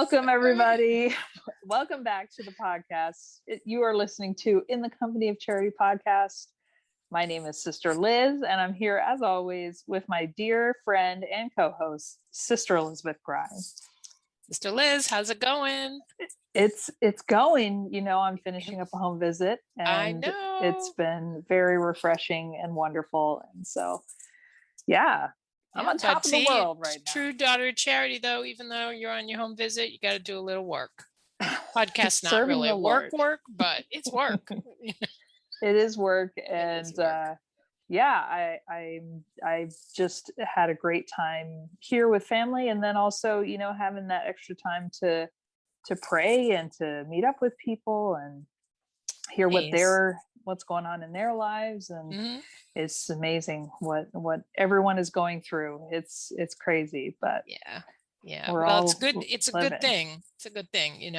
Welcome, everybody. Welcome back to the podcast. You are listening to In the Company of Charity podcast. My name is Sister Liz, and I'm here, as always, with my dear friend and co-host, Sister Elizabeth Grimes. Sister Liz, how's it going? It's going. I'm finishing up a home visit, and I know. It's been very refreshing and wonderful. And so, yeah. I'm on top of the world right now. True daughter of charity, though, even though you're on your home visit, you got to do a little work. Podcast's not really work, but it's work. It is work. And I just had a great time here with family. And then also, having that extra time to pray and to meet up with people and hear what's going on in their lives. And it's amazing what everyone is going through. It's crazy, but yeah. Well, it's good. It's a good thing. It's a good thing. You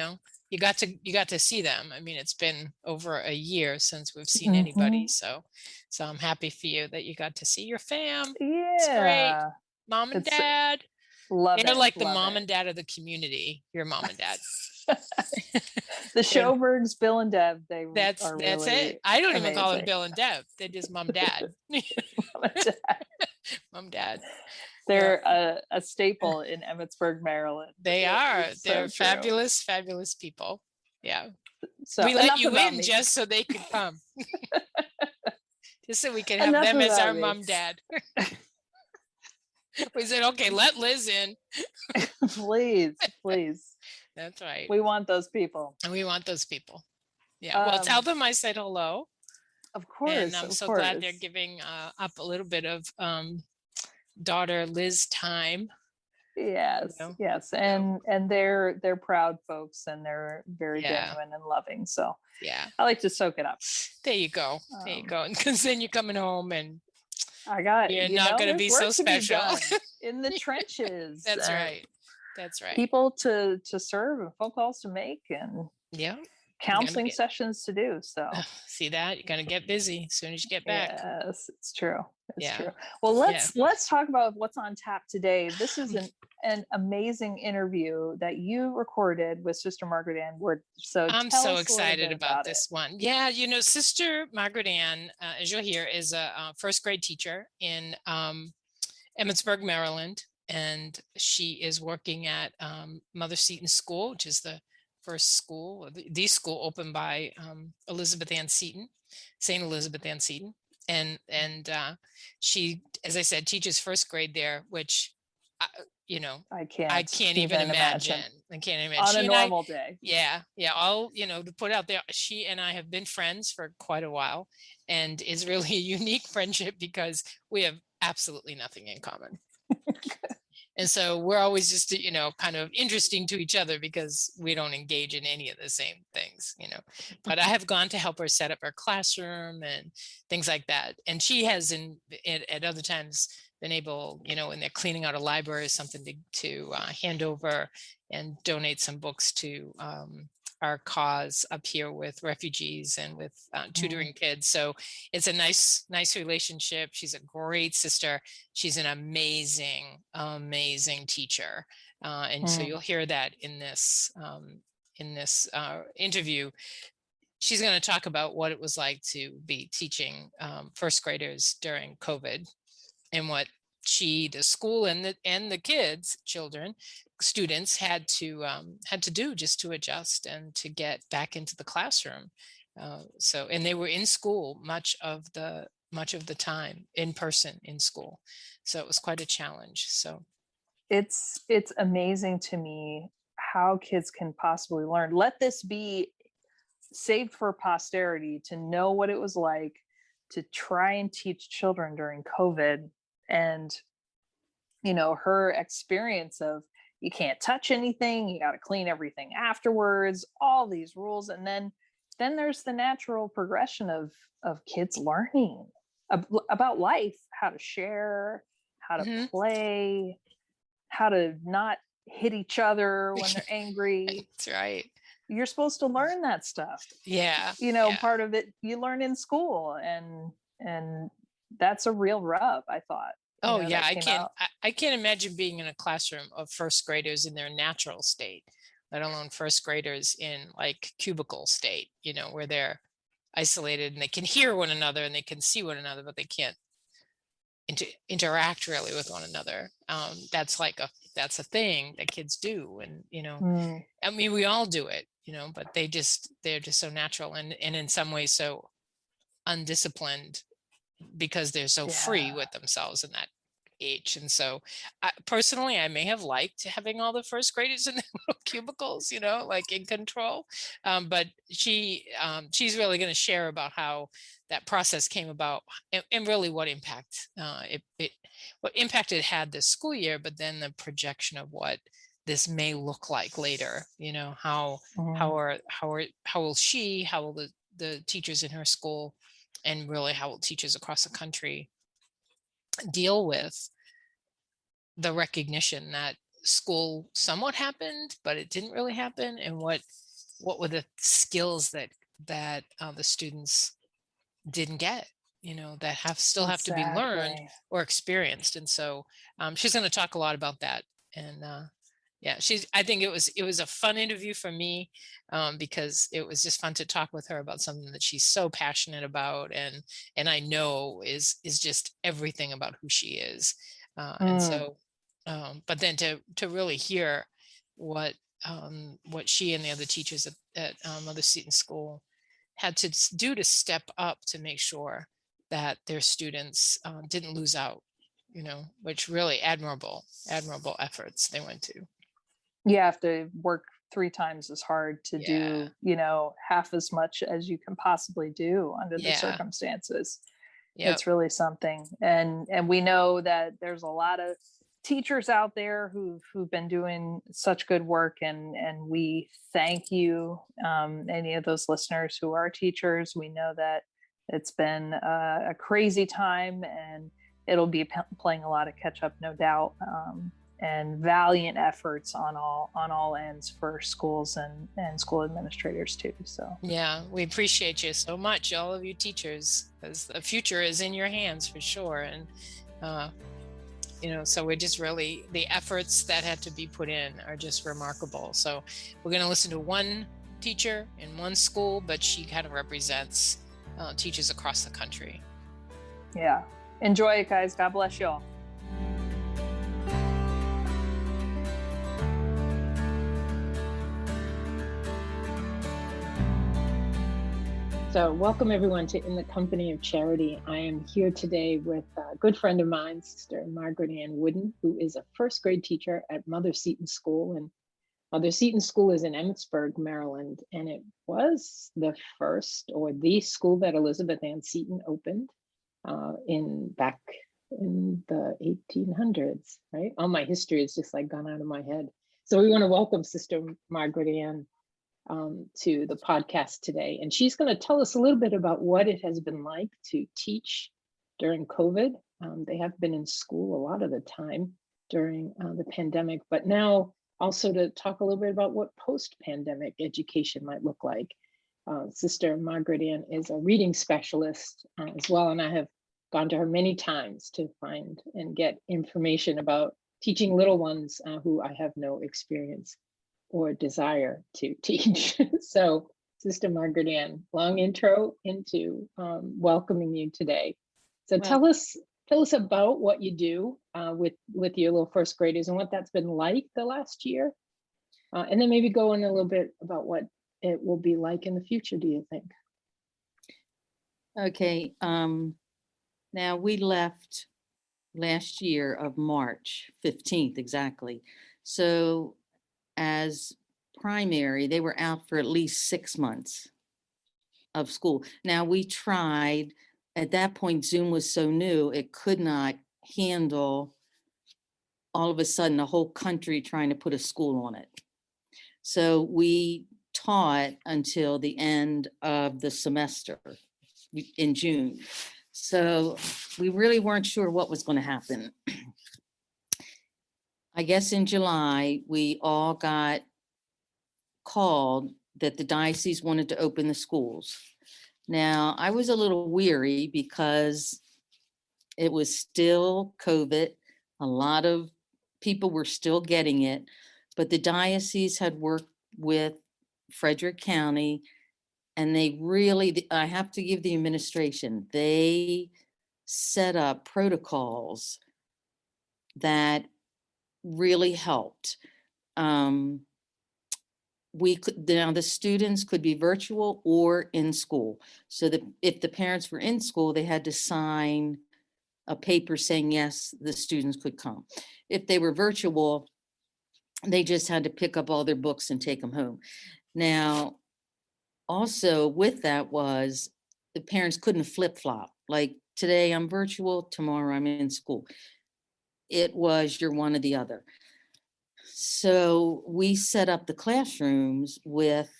got to see them. I mean, it's been over a year since we've seen anybody. So I'm happy for you that you got to see your fam. Yeah. It's great. Mom and dad. They're like the mom and dad of the community. Your mom and dad. The Schobergs, Bill and Deb. That's it. I don't even call them Bill and Deb. They're just mom, dad. Mom, dad. They're a staple in Emmitsburg, Maryland. They are. They're fabulous, fabulous people. Yeah. So we let you in just so they could come. Just so we can have them as our mom, dad. We said, okay, let Liz in. Please. That's right. We want those people. And we want those people. Yeah. Well, tell them I said hello. Of course. And I'm so glad they're giving up a little bit of daughter Liz time. Yes. Yes. And they're proud folks, and they're very genuine and loving. So I like to soak it up. There you go. Because then you're coming home and you're not going to be so special in the trenches. That's right. People to serve and phone calls to make and counseling sessions to do. So see that you're going to get busy as soon as you get back. Yes, it's true. It's true. Well, let's talk about what's on tap today. This is an amazing interview that you recorded with Sister Margaret Ann Wooden. So I'm so excited about this one. Yeah, Sister Margaret Ann, as you'll hear, is a first grade teacher in Emmitsburg, Maryland. And she is working at Mother Seton School, which is the first school, the school opened by Elizabeth Ann Seton, St. Elizabeth Ann Seton. And she, as I said, teaches first grade there, which, I can't even imagine. I can't imagine. On a normal day. Yeah. I'll, to put out there, she and I have been friends for quite a while, and it's really a unique friendship because we have absolutely nothing in common. And so we're always just, kind of interesting to each other because we don't engage in any of the same things, But I have gone to help her set up her classroom and things like that. And she has at other times been able, when they're cleaning out a library or something to hand over and donate some books to our cause up here with refugees and with tutoring kids. So it's a nice relationship. She's a great sister. She's an amazing teacher. So you'll hear that in this interview. She's going to talk about what it was like to be teaching first graders during COVID and what the school and the students had to do just to adjust and to get back into the classroom. And they were in school much of the time in person in school. So it was quite a challenge. So it's amazing to me how kids can possibly learn. Let this be saved for posterity to know what it was like to try and teach children during COVID. And, her experience of you can't touch anything, you got to clean everything afterwards, all these rules. And then there's the natural progression of kids learning about life, how to share, how to play, how to not hit each other when they're angry. That's right. You're supposed to learn that stuff. Yeah. Part of it you learn in school, and that's a real rub, I thought. Oh yeah, I can't imagine being in a classroom of first graders in their natural state let alone first graders in like cubicle state, where they're isolated and they can hear one another and they can see one another, but they can't interact really with one another. That's a thing that kids do. And, Mm, I mean, we all do it, but they're just so natural and in some ways so undisciplined because they're so free yeah. with themselves in that age. And so personally, I may have liked having all the first graders in the little cubicles, like in control. But she's really going to share about how that process came about and really what impact what impact it had this school year, but then the projection of what this may look like later. Mm, How will she, how will the teachers in her school, and really how will teachers across the country deal with the recognition that school somewhat happened, but it didn't really happen, and what were the skills that the students didn't get, that still have to be learned exactly. or experienced. And so she's going to talk a lot about that. And yeah, I think it was a fun interview for me, because it was just fun to talk with her about something that she's so passionate about, and I know is just everything about who she is. And Mm, so but then to really hear what she and the other teachers at Mother Seton School had to do to step up to make sure that their students didn't lose out, which really admirable efforts they went to. you have to work 3 times as hard to Yeah. do, half as much as you can possibly do under the Yeah. circumstances. Yep. It's really something. And we know that there's a lot of teachers out there who've been doing such good work, and we thank you, any of those listeners who are teachers. We know that it's been a crazy time, and it'll be playing a lot of catch up, no doubt. And valiant efforts on all ends for schools and school administrators too. So Yeah, we appreciate you so much, all of you teachers, because the future is in your hands for sure. And uh, so we're just really, the efforts that had to be put in are just remarkable. So we're going to listen to one teacher in one school, but she kind of represents teachers across the country. yeah, enjoy it, guys. God bless you all. So welcome everyone to In the Company of Charity. I am here today with a good friend of mine, Sister Margaret Ann Wooden, who is a first grade teacher at Mother Seton School. And Mother Seton School is in Emmitsburg, Maryland. And it was the first, or the school that Elizabeth Ann Seton opened back in the 1800s, right? All my history has just like gone out of my head. So we want to welcome Sister Margaret Ann to the podcast today. And she's going to tell us a little bit about what it has been like to teach during COVID. They have been in school a lot of the time during the pandemic, but now also to talk a little bit about what post-pandemic education might look like. Sister Margaret Ann is a reading specialist as well, and I have gone to her many times to find and get information about teaching little ones who I have no experience or desire to teach. So, Sister Margaret Ann, long intro into welcoming you today. So Well, tell us about what you do with your little first graders and what that's been like the last year, and then maybe go on a little bit about what it will be like in the future. Do you think? okay. Now we left last year of March 15th, exactly. So as primary, they were out for at least 6 months of school. Now we tried, at that point, Zoom was so new, it could not handle all of a sudden the whole country trying to put a school on it. So we taught until the end of the semester in June. So we really weren't sure what was going to happen. I guess in July, we all got called that the diocese wanted to open the schools. Now, I was a little weary because it was still COVID. A lot of people were still getting it, but the diocese had worked with Frederick County, and they really, I have to give the administration, they set up protocols that really helped. We could, now the students could be virtual or in school. So that if the parents were in school, they had to sign a paper saying, yes, the students could come. If they were virtual, they just had to pick up all their books and take them home. Now, also with that was the parents couldn't flip flop. Like today I'm virtual, tomorrow I'm in school. It was you're one or the other. So we set up the classrooms with,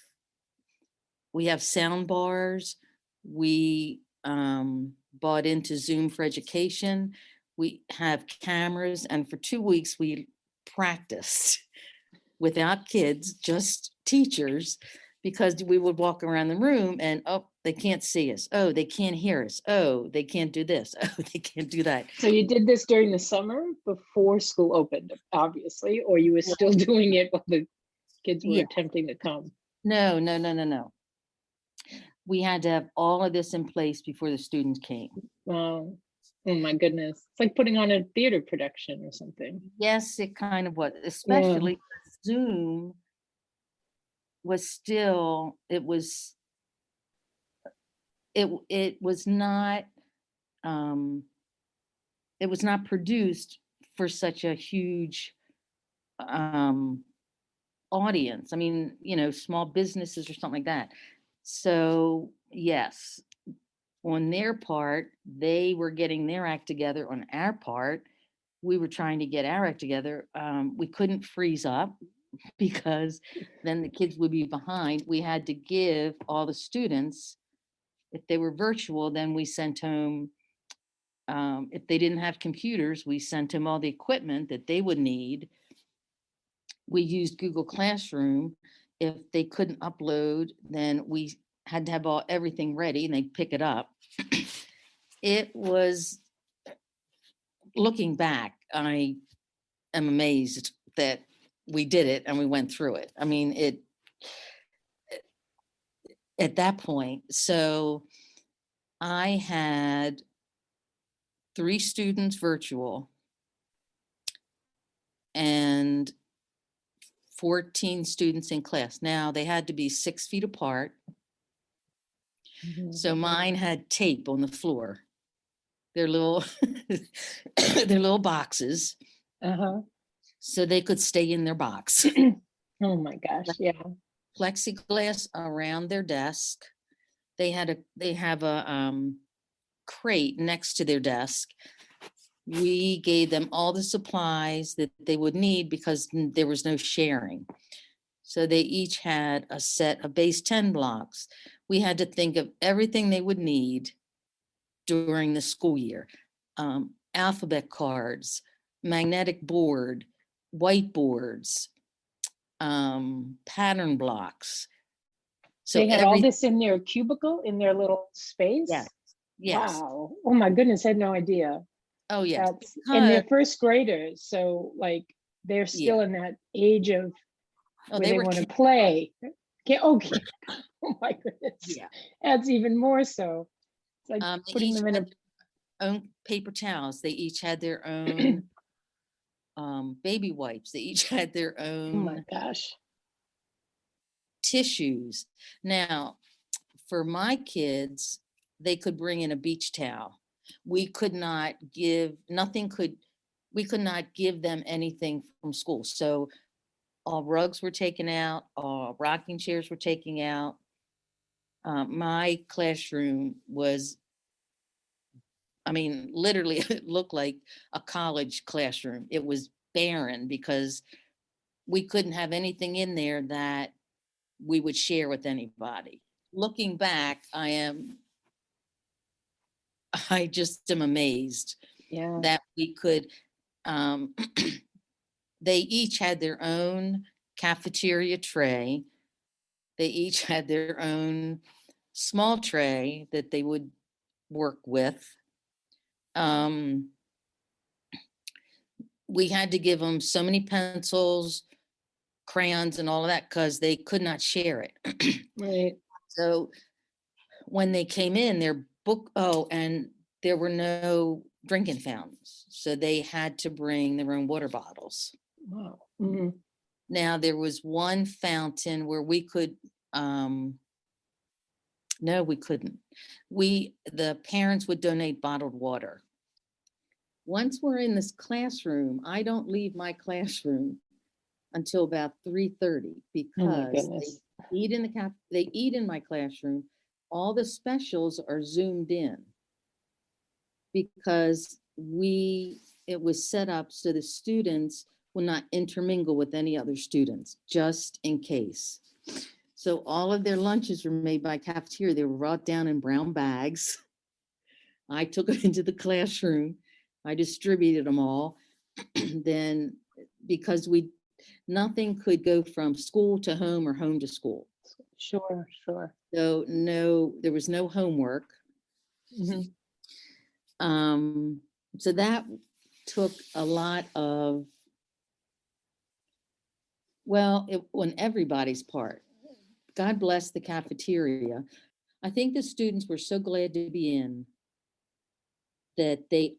we have sound bars. We bought into Zoom for Education. We have cameras, and for 2 weeks we practiced without kids, just teachers, because we would walk around the room and, oh, they can't see us. Oh, they can't hear us. Oh, they can't do this. Oh, they can't do that. So you did this during the summer before school opened, obviously, or you were still doing it while the kids were Yeah. attempting to come? No. We had to have all of this in place before the students came. Wow. Oh my goodness. It's like putting on a theater production or something. Yes, it kind of was, especially Zoom was still, it was not, it was not produced for such a huge audience. I mean, you know, small businesses or something like that. So yes, on their part, they were getting their act together. On our part, we were trying to get our act together. We couldn't freeze up because then the kids would be behind. We had to give all the students, if they were virtual, then we sent home, if they didn't have computers, we sent them all the equipment that they would need. We used Google Classroom. If they couldn't upload, then we had to have everything ready and they'd pick it up. It was, looking back, I am amazed that we did it and we went through it. I mean, it at that point. So I had 3 students virtual and 14 students in class. Now they had to be 6 feet apart. So mine had tape on the floor. Their little, their little boxes, so they could stay in their box. Oh my gosh, yeah. Plexiglass around their desk. They have a crate next to their desk. We gave them all the supplies that they would need because there was no sharing. So they each had a set of base 10 blocks. We had to think of everything they would need during the school year. Alphabet cards, magnetic board, whiteboards, pattern blocks. So They had all this in their cubicle, in their little space? Yes. Yes. Wow. Oh my goodness, I had no idea. Oh, yes. And they're first graders, so like they're still in that age of where they want to play. Okay. Oh my goodness. Yeah. That's even more so. It's like putting them in a own paper towels. They each had their own baby wipes. They each had their own. Oh my gosh. Tissues. Now, for my kids, they could bring in a beach towel. We could not give them anything from school. So all rugs were taken out, all rocking chairs were taken out. My classroom was, I mean, literally it looked like a college classroom. It was barren because we couldn't have anything in there that we would share with anybody. Looking back, I just am amazed that we could, they each had their own cafeteria tray. They each had their own small tray that they would work with. We had to give them so many pencils, crayons and all of that because they could not share it. Right. So when they came in, and there were no drinking fountains. So they had to bring their own water bottles. Wow. Mhm. Now there was one fountain where we could, no, we couldn't. The parents would donate bottled water. Once we're in this classroom, I don't leave my classroom until about 3:30 Oh my because goodness. they eat in my classroom. All the specials are zoomed in because it was set up so the students will not intermingle with any other students, just in case. So all of their lunches were made by cafeteria. They were brought down in brown bags. I took them into the classroom. I distributed them all. Then because nothing could go from school to home or home to school. Sure, sure. So there was no homework. Mhm. So that took a lot of, on everybody's part. God bless the cafeteria. I think the students were so glad to be in that they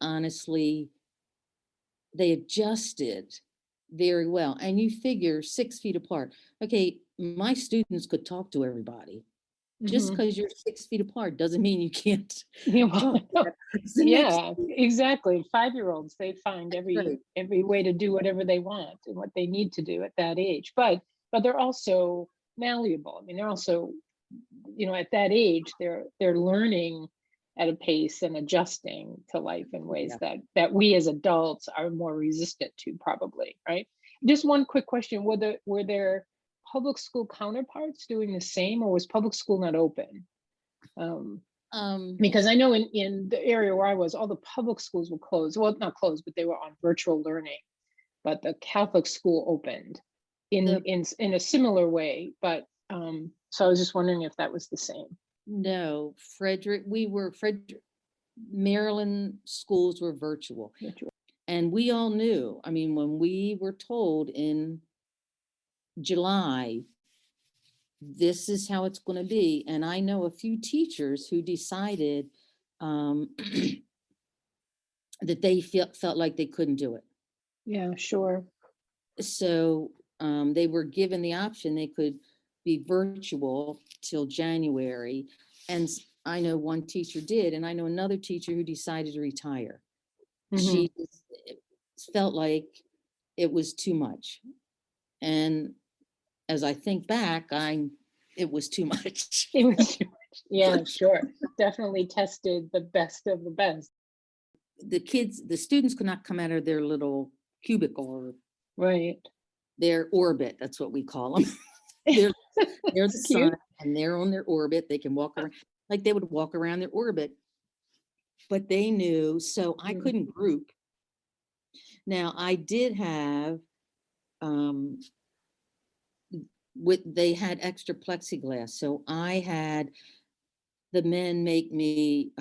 adjusted very well. And you figure 6 feet apart. Okay, my students could talk to everybody. Just Mhm. because you're 6 feet apart doesn't mean you can't Yeah, talk to well, that person next yeah, to you. exactly. 5-year-olds, they find Right. every way to do whatever they want and what they need to do at that age. But they're also malleable. I mean, they're also, at that age, they're learning at a pace and adjusting to life in ways Yeah. that we as adults are more resistant to, probably, right? Just one quick question: were there public school counterparts doing the same, or was public school not open? Because I know in the area where I was, all the public schools were closed. Well, not closed, but they were on virtual learning. But the Catholic school opened The- in a similar way. But so I was just wondering if that was the same. No, Maryland schools were virtual. And we all knew, I mean, when we were told in July, this is how it's going to be. And I know a few teachers who decided that they felt like they couldn't do it. Yeah, sure. So they were given the option, they could be virtual till January. And I know one teacher did, and I know another teacher who decided to retire. Mhm. She felt like it was too much. And as I think back, it was too much. It was too much. Yeah, sure. Definitely tested the best of the best. The students could not come out of their little cubicle or Right. their orbit. That's what we call them. they're the It's cute. sun and they're on their orbit. They can walk around like they would walk around their orbit. But they knew, so I couldn't group. Now I did have they had extra plexiglass. So I had the men make me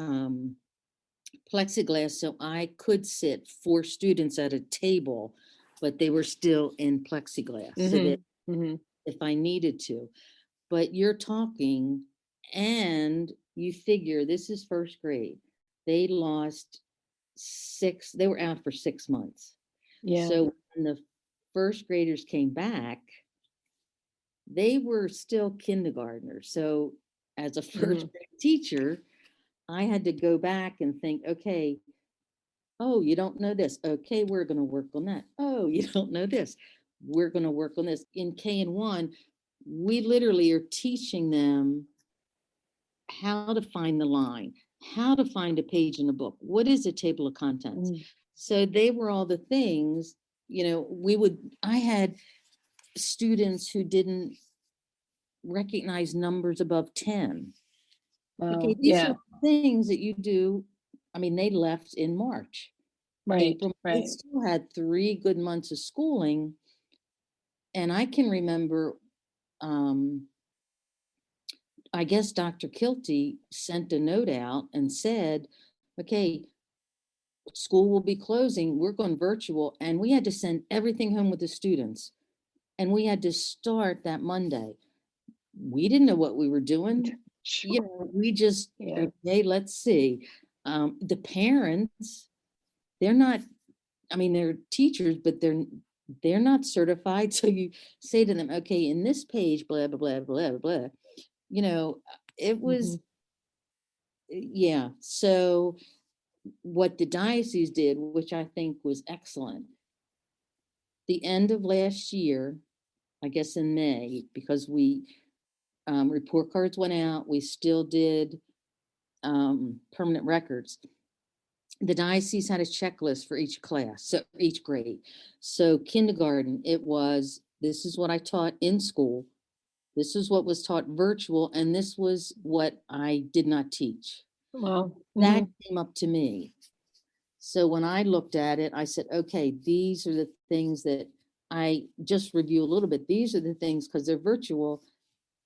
plexiglass so I could sit 4 students at a table, but they were still in plexiglass so that if I needed to. But you're talking, and you figure this is first grade. They were out for 6 months. Yeah. So when the first graders came back, they were still kindergartners. So as a first grade teacher, I had to go back and think, okay, oh, you don't know this. Okay, we're going to work on that. Oh, you don't know this. We're going to work on this. In K&1, we literally are teaching them how to find the line, how to find a page in a book. What is a table of contents? So they were all the things, I had students who didn't recognize numbers above 10. Okay, these are things that you do. I mean, they left in March. Right. April, they still had 3 good months of schooling. And I can remember, I guess Dr. Kilty sent a note out and said, okay, school will be closing. We're going virtual. And we had to send everything home with the students. And we had to start that Monday. We didn't know what we were doing. You know, we just, Yeah. okay, let's see. The parents, they're not, I mean, they're teachers, but they're not certified. So you say to them, okay, in this page, blah, blah, blah, blah, blah, blah. You know, it was, yeah. So what the diocese did, which I think was excellent, the end of last year, I guess in May, because we, report cards went out, we still did permanent records. The diocese had a checklist for each class, so each grade. So kindergarten, it was, this is what I taught in school, this is what was taught virtual, and this was what I did not teach. Wow. That came up to me. So when I looked at it, I said, okay, these are the things that I just review a little bit. These are the things, because they're virtual,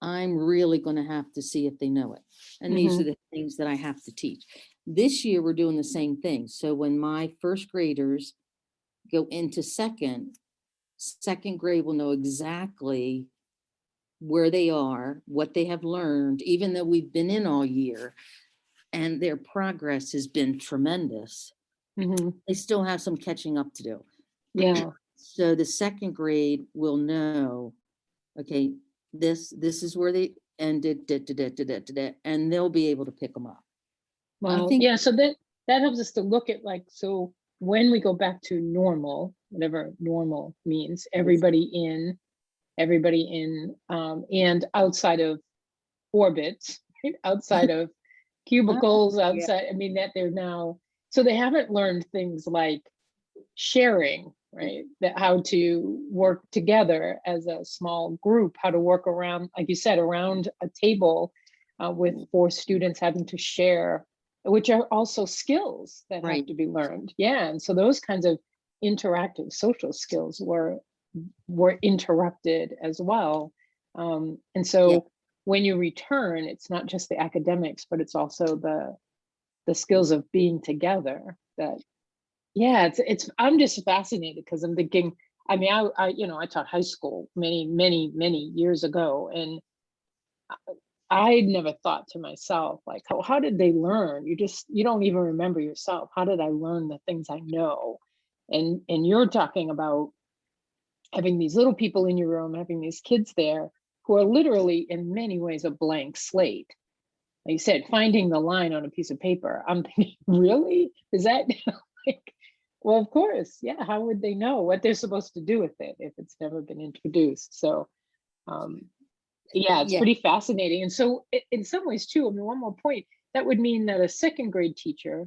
I'm really going to have to see if they know it. And these are the things that I have to teach. This year, we're doing the same thing. So when my first graders go into second grade will know exactly where they are, what they have learned, even though we've been in all year, and their progress has been tremendous. They still have some catching up to do. Yeah. So the second grade will know, okay, this is where they ended, and they'll be able to pick them up. Well, I think, yeah, so that helps us to look at, like, so when we go back to normal, whatever normal means, everybody in, and outside of orbits, right? Outside of cubicles, yeah. outside, I mean, that they're now, so they haven't learned things like sharing, right? That how to work together as a small group, how to work around, like you said, around a table with 4 students having to share, which are also skills that have to be learned. Yeah, and so those kinds of interactive social skills were interrupted as well. And so when you return, it's not just the academics, but it's also the skills of being together. That, yeah, it's I'm just fascinated, because I'm thinking, I mean, I you know, I taught high school many years ago, and I never thought to myself, like, how did they learn? You don't even remember yourself. How did I learn the things I know? And you're talking about having these little people in your room, having these kids there who are literally in many ways a blank slate. Like you said, finding the line on a piece of paper. I'm thinking, really? Is that like, well, of course. Yeah. How would they know what they're supposed to do with it if it's never been introduced? So, yeah, it's pretty fascinating. And so in some ways too, I mean, one more point, that would mean that a second grade teacher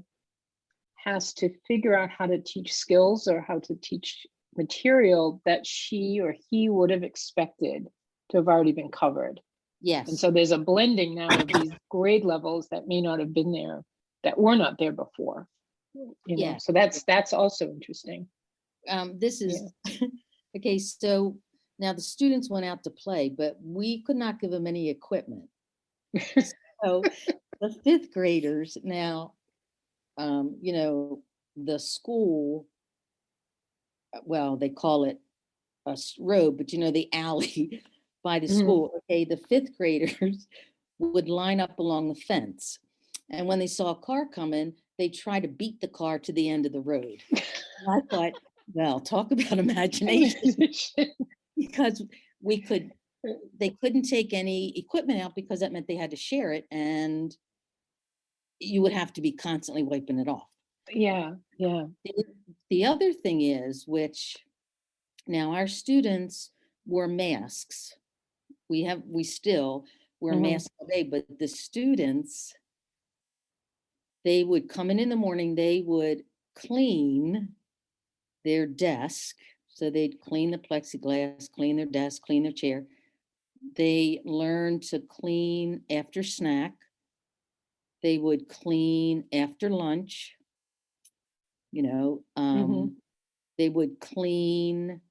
has to figure out how to teach skills or how to teach material that she or he would have expected to have already been covered. Yes. And so there's a blending now of these grade levels that may not have been there, that were not there before. You know, so that's also interesting. This is okay. So now the students went out to play, but we could not give them any equipment. So the 5th graders now, you know, the school, well, they call it a road, but you know, the alley by the school. Okay, the 5th graders would line up along the fence, and when they saw a car coming, they try to beat the car to the end of the road. And I thought, well, talk about imagination, because they couldn't take any equipment out, because that meant they had to share it, and you would have to be constantly wiping it off. Yeah. The other thing is, which now our students wore masks. We still wear masks all day, but the students, they would come in the morning, they would clean their desk. So they'd clean the plexiglass, clean their desk, clean their chair. They learned to clean after snack. They would clean after lunch. You know, they would clean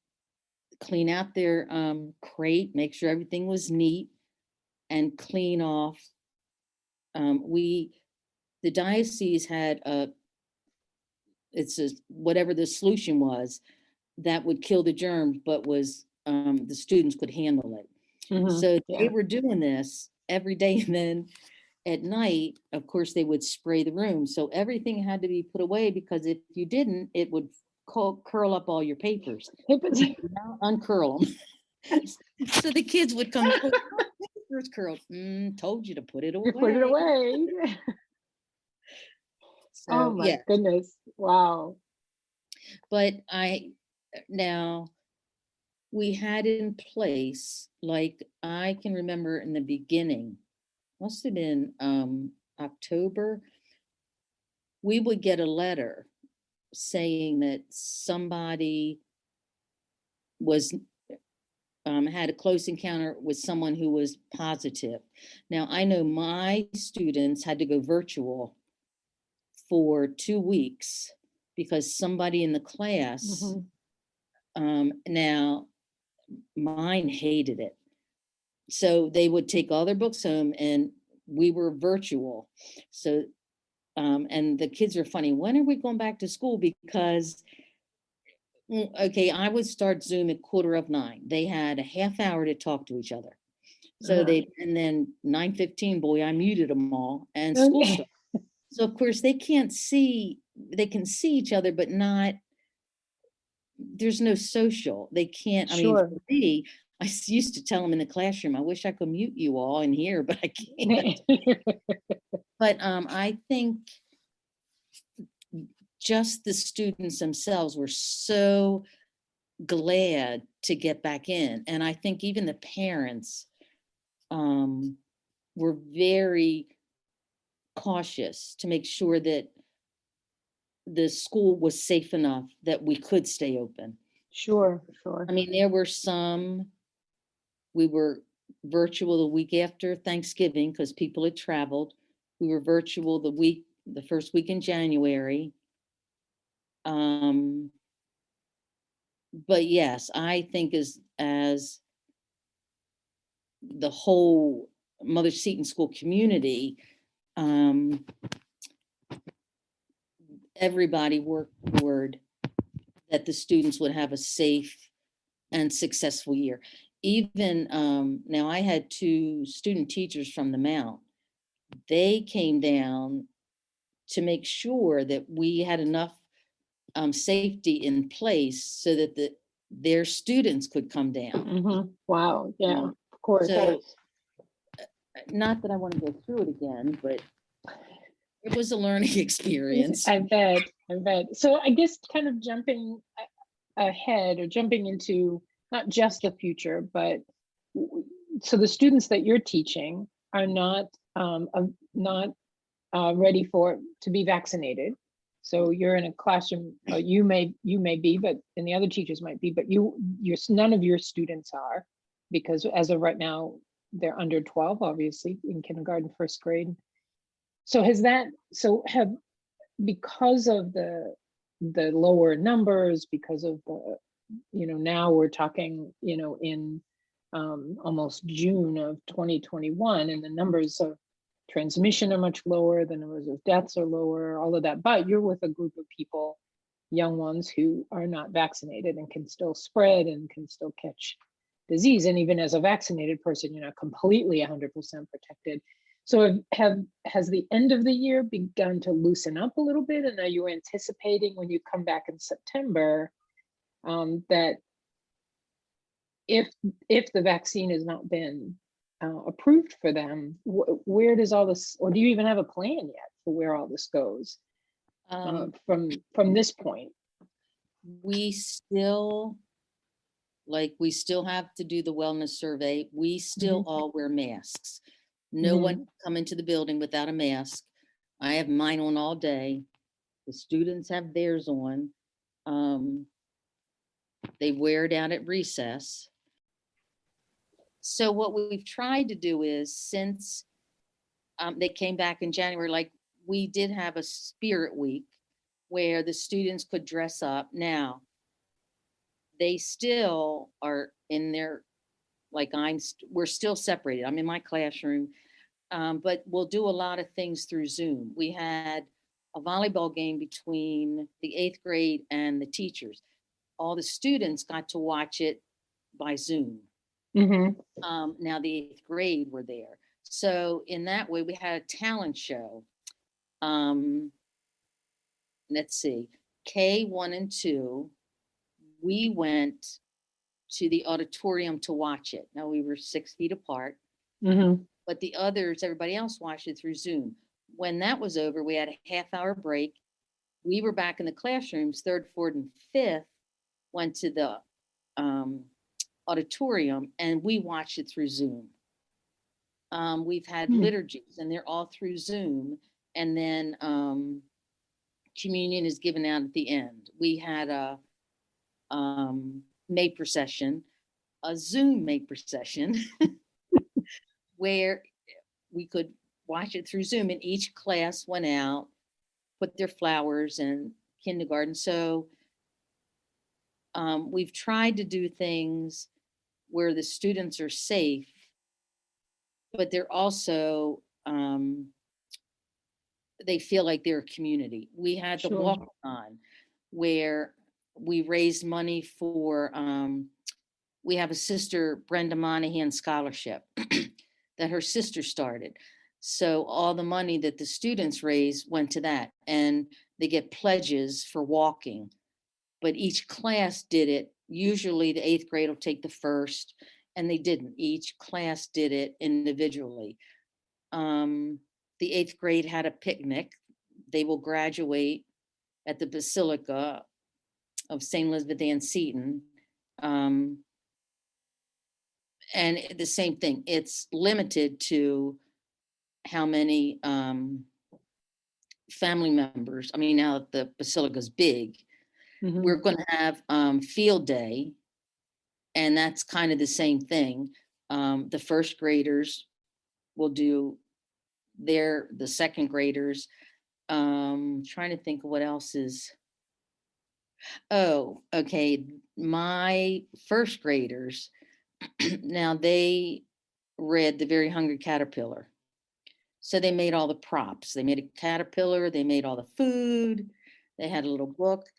out their crate, make sure everything was neat, and clean off. The diocese had whatever the solution was that would kill the germs, but was the students could handle it. So they were doing this every day. And then at night, of course, they would spray the room. So everything had to be put away, because if you didn't, it would curl up all your papers. Now uncurl them. So the kids would come, "Oh, papers curled." Told you to put it away. You put it away. So, Oh my yeah. goodness. Wow. But now we had in place, like I can remember in the beginning, must have been October, we would get a letter saying that somebody was had a close encounter with someone who was positive. Now, I know my students had to go virtual for 2 weeks because somebody in the class, now mine hated it. So they would take all their books home, and we were virtual. So, and the kids are funny. When are we going back to school? Because, okay, I would start Zoom at 8:45. They had a half hour to talk to each other. So and then 9:15, boy, I muted them all, and school started. So of course they can see each other, but not, there's no social. They can't, I mean, for me, I used to tell them in the classroom, I wish I could mute you all in here, but I can't. But I think just the students themselves were so glad to get back in. And I think even the parents were very cautious to make sure that the school was safe enough that we could stay open. Sure. I mean, there were we were virtual the week after Thanksgiving because people had traveled. We were virtual the first week in January. But yes, I think as the whole Mother Seton School community, everybody worked toward that the students would have a safe and successful year. Even now, I had 2 student teachers from the Mount. They came down to make sure that we had enough safety in place so that their students could come down. Wow. Yeah, of course. So, not that I want to go through it again, but it was a learning experience. I bet. So I guess kind of jumping ahead, or jumping into not just the future, but so the students that you're teaching are not ready to be vaccinated. So you're in a classroom, you may be, but and the other teachers might be, but none of your students are, because as of right now, they're under 12, obviously, in kindergarten, first grade. So because of the lower numbers, because of the, now we're talking, in almost June of 2021, and the numbers of transmission are much lower, the numbers of deaths are lower, all of that, but you're with a group of people, young ones, who are not vaccinated and can still spread and can still catch disease. And even as a vaccinated person, you're not completely 100% protected. So has the end of the year begun to loosen up a little bit? And are you anticipating, when you come back in September, that if the vaccine has not been approved for them, where does all this, or do you even have a plan yet for where all this goes from this point? We still have to do the wellness survey. We still all wear masks. No one can come into the building without a mask. I have mine on all day. The students have theirs on. They wear it out at recess. So what we've tried to do is, since they came back in January, like we did have a spirit week where the students could dress up. Now, they still are in their, we're still separated. I'm in my classroom, but we'll do a lot of things through Zoom. We had a volleyball game between the 8th grade and the teachers. All the students got to watch it by Zoom. Mhm. Now the 8th grade were there. So in that way, we had a talent show. Let's see, K1 and 2, we went to the auditorium to watch it. Now we were 6 feet apart, Mhm. but the others, everybody else watched it through Zoom. When that was over, we had a half-hour break. We were back in the classrooms. 3rd, 4th, and 5th went to the auditorium, and we watched it through Zoom. We've had Hmm. liturgies, and they're all through Zoom. And then communion is given out at the end. We had a May procession, a Zoom May procession, where we could watch it through Zoom, and each class went out, put their flowers in kindergarten. So we've tried to do things where the students are safe, but they're also they feel like they're a community. We had the Sure. walk-on where we raised money for we have a sister, Brenda Monahan scholarship that her sister started. So all the money that the students raised went to that, and they get pledges for walking. But each class did it. Usually the 8th grade will take the first, and they didn't. Each class did it individually. The 8th grade had a picnic. They will graduate at the Basilica of St. Elizabeth Ann Seton. And the same thing, it's limited to how many family members. I mean, now that the Basilica's big, Mhm. we're going to have field day, and that's kind of the same thing. The 1st graders will do the 2nd graders. Trying to think of what else is. Oh, okay. My 1st graders, now they read The Very Hungry Caterpillar. So they made all the props. They made a caterpillar, they made all the food, they had a little book.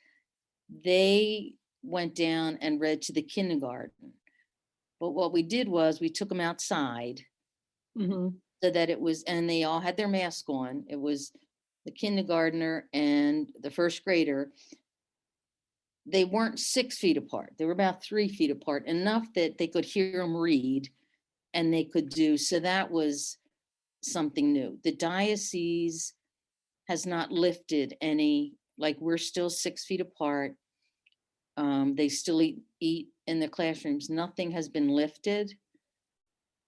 They went down and read to the kindergarten. But what we did was we took them outside Mhm. so that it was, and they all had their mask on. It was the kindergartner and the 1st grader. They weren't 6 feet apart. They were about 3 feet apart, enough that they could hear them read, and they could do. So that was something new. The diocese has not lifted any, like we're still 6 feet apart. They still eat in the classrooms. Nothing has been lifted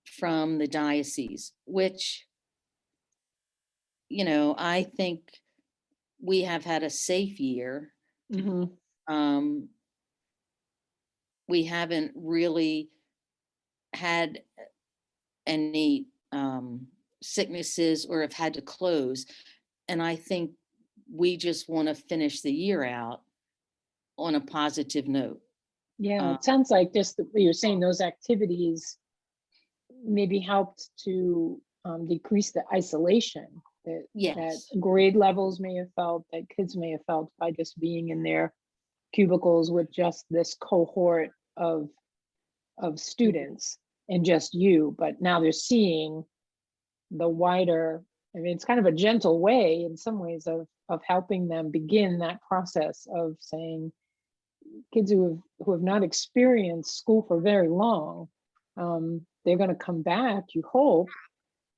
from the diocese, which, I think we have had a safe year. Mhm. We haven't really had any sicknesses or have had to close. And I think we just want to finish the year out on a positive note. Yeah, it sounds like just what you're saying, those activities maybe helped to decrease the isolation that Yes. grade levels may have felt, that kids may have felt by just being in their cubicles with just this cohort of students and just you. But now they're seeing the wider. I mean, it's kind of a gentle way in some ways of helping them begin that process of saying, kids who have not experienced school for very long, they're going to come back, you hope,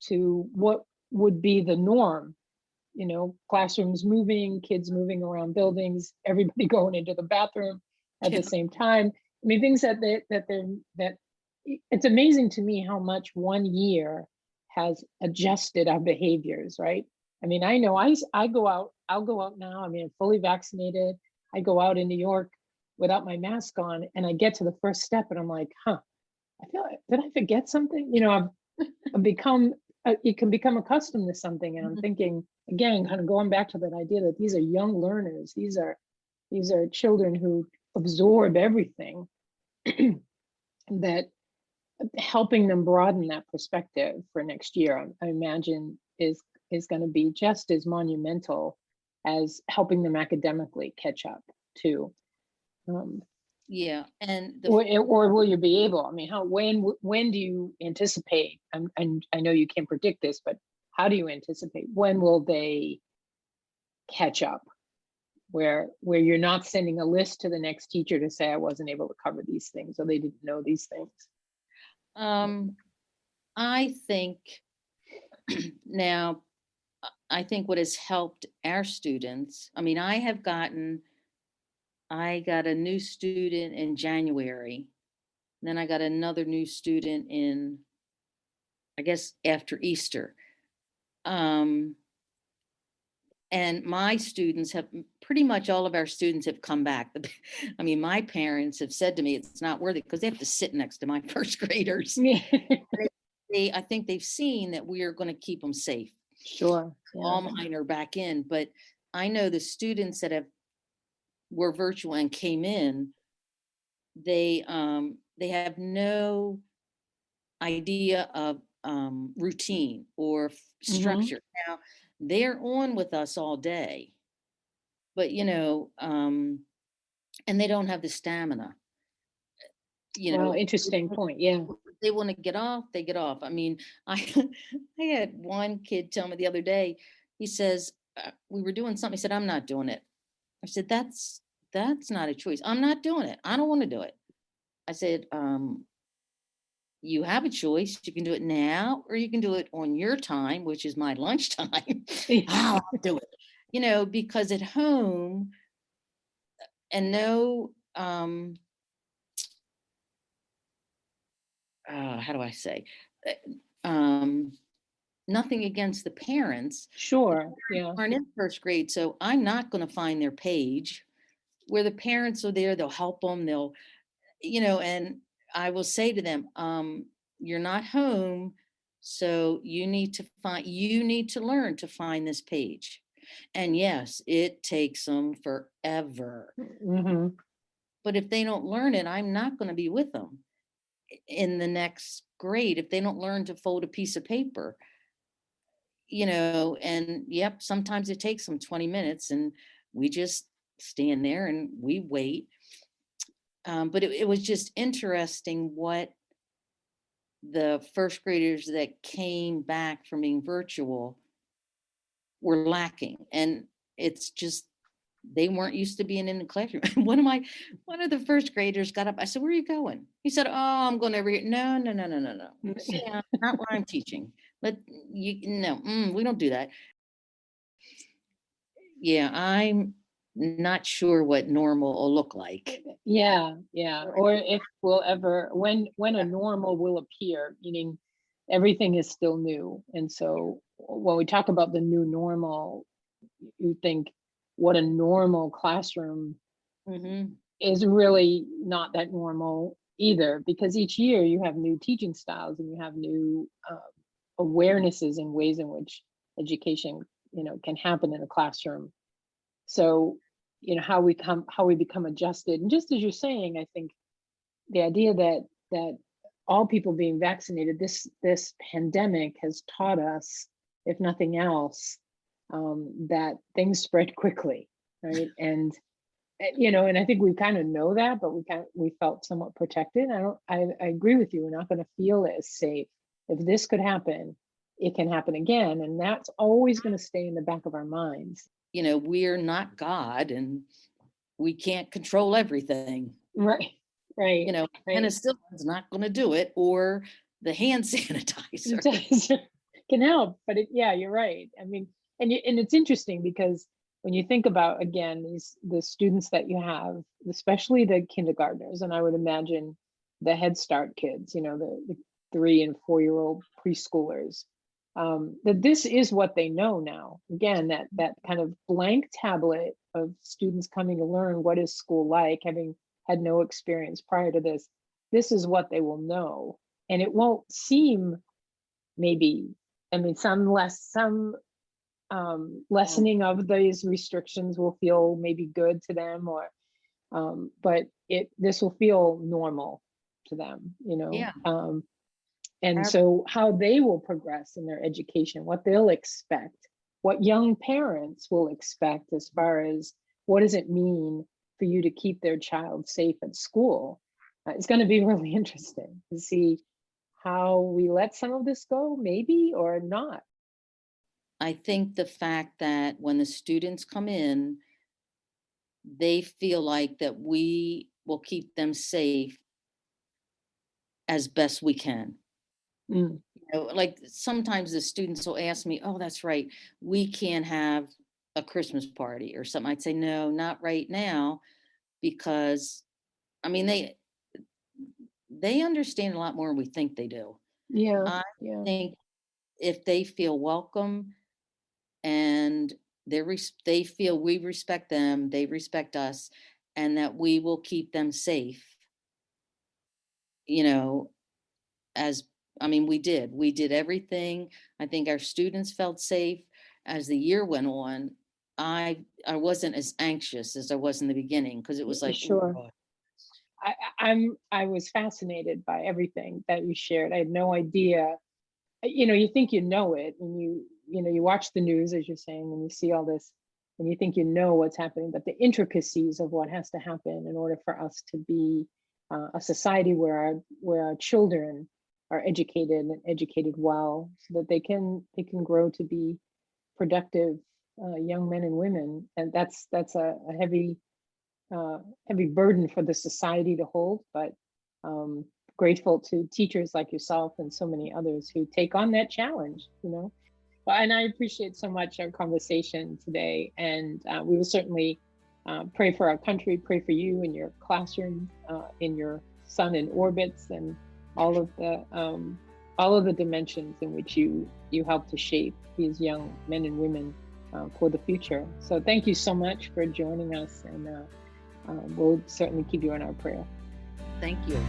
to what would be the norm. Classrooms moving, kids moving around buildings, everybody going into the bathroom at the same time. I mean, things that it's amazing to me how much 1 year has adjusted our behaviors, right? I mean, I know I'll go out now. I mean, I'm fully vaccinated. I go out in New York without my mask on, and I get to the first step and I'm like, I feel like, did I forget something? I've become, you can become accustomed to something. And I'm thinking, again, kind of going back to that idea that these are young learners. These are children who absorb everything. That helping them broaden that perspective for next year, I imagine is going to be just as monumental as helping them academically catch up too. Yeah, and or will you be able? I mean, when do you anticipate? And I know you can't predict this, but how do you anticipate when will they catch up? Where you're not sending a list to the next teacher to say I wasn't able to cover these things or they didn't know these things. I think now, I think what has helped our students, I mean, I got a new student in January. Then I got another new student in, I guess, after Easter. And my students have, pretty much all of our students have come back. I mean, my parents have said to me, it's not worth it because they have to sit next to my first graders. I think they've seen that we are going to keep them safe. Sure. All mine are back in, but I know the students that were virtual and came in, they have no idea of routine or structure. Now they're on with us all day, but and they don't have the stamina. Well, interesting point. Yeah. They want to get off, they get off. I mean, I had one kid tell me the other day, he says, we were doing something. He said, I'm not doing it. I said, that's not a choice. I'm not doing it. I don't want to do it. I said, you have a choice. You can do it now, or you can do it on your time, which is my lunchtime. I'll do it, because at home and no, how do I say, nothing against the parents. Sure. Yeah. Aren't in first grade, so I'm not going to find their page. Where the parents are there, they'll help them. They'll, and I will say to them, you're not home, so you need to learn to find this page. And yes, it takes them forever. But if they don't learn it, I'm not going to be with them in the next grade if they don't learn to fold a piece of paper. And yep, sometimes it takes them 20 minutes and we just stand there and we wait. But it was just interesting what the first graders that came back from being virtual were lacking. And it's just, they weren't used to being in the classroom. One of the first graders got up. I said, where are you going? He said, oh, I'm going over here. No. Yeah, not where I'm teaching. But we don't do that. Yeah, I'm not sure what normal will look like. Yeah. Or if we'll ever, when a normal will appear, meaning everything is still new. And so when we talk about the new normal, you think what a normal classroom is really not that normal either, because each year you have new teaching styles and you have new awarenesses and ways in which education can happen in a classroom. So how we become adjusted. And just as you're saying, I think the idea that all people being vaccinated, this pandemic has taught us, if nothing else, that things spread quickly, right? And and I think we kind of know that, but we felt somewhat protected. I agree with you. We're not going to feel as safe. If this could happen, it can happen again, and that's always going to stay in the back of our minds. We're not God, and we can't control everything. Right. Penicillin's not going to do it, or the hand sanitizer can help, but you're right. I mean, and it's interesting because when you think about, again, the students that you have, especially the kindergartners, and I would imagine the Head Start kids, the 3 and 4-year-old preschoolers, that this is what they know now. Again, that kind of blank tablet of students coming to learn what is school like, having had no experience prior to this. This is what they will know, and it won't seem some lessening of these restrictions will feel maybe good to them, or but this will feel normal to them, Yeah. And so how they will progress in their education, what they'll expect, what young parents will expect as far as what does it mean for you to keep their child safe at school. It's going to be really interesting to see how we let some of this go, maybe, or not. I think the fact that when the students come in, they feel like that we will keep them safe as best we can. Mm. Like sometimes the students will ask me, oh, that's right, we can't have a Christmas party or something. I'd say, no, not right now, because I mean, they understand a lot more than we think they do. Yeah, I yeah, think if they feel welcome and they feel we respect them, they respect us, and that we will keep them safe, you know, as I mean, we did everything. I think our students felt safe. As the year went on, I wasn't as anxious as I was in the beginning, because it was like, "Ooh, sure. God." I was fascinated by everything that you shared. I had no idea. You think you know it, and you watch the news, as you're saying, and you see all this, and you think you know what's happening, but the intricacies of what has to happen in order for us to be a society where our children are educated and educated well, so that they can grow to be productive young men and women, and that's a heavy burden for the society to hold, but um, grateful to teachers like yourself and so many others who take on that challenge. Well, and I appreciate so much our conversation today, and we will certainly pray for our country, pray for you in your classroom, in your son in orbits, and all of the dimensions in which you help to shape these young men and women for the future. So thank you so much for joining us, and we'll certainly keep you in our prayer. Thank you.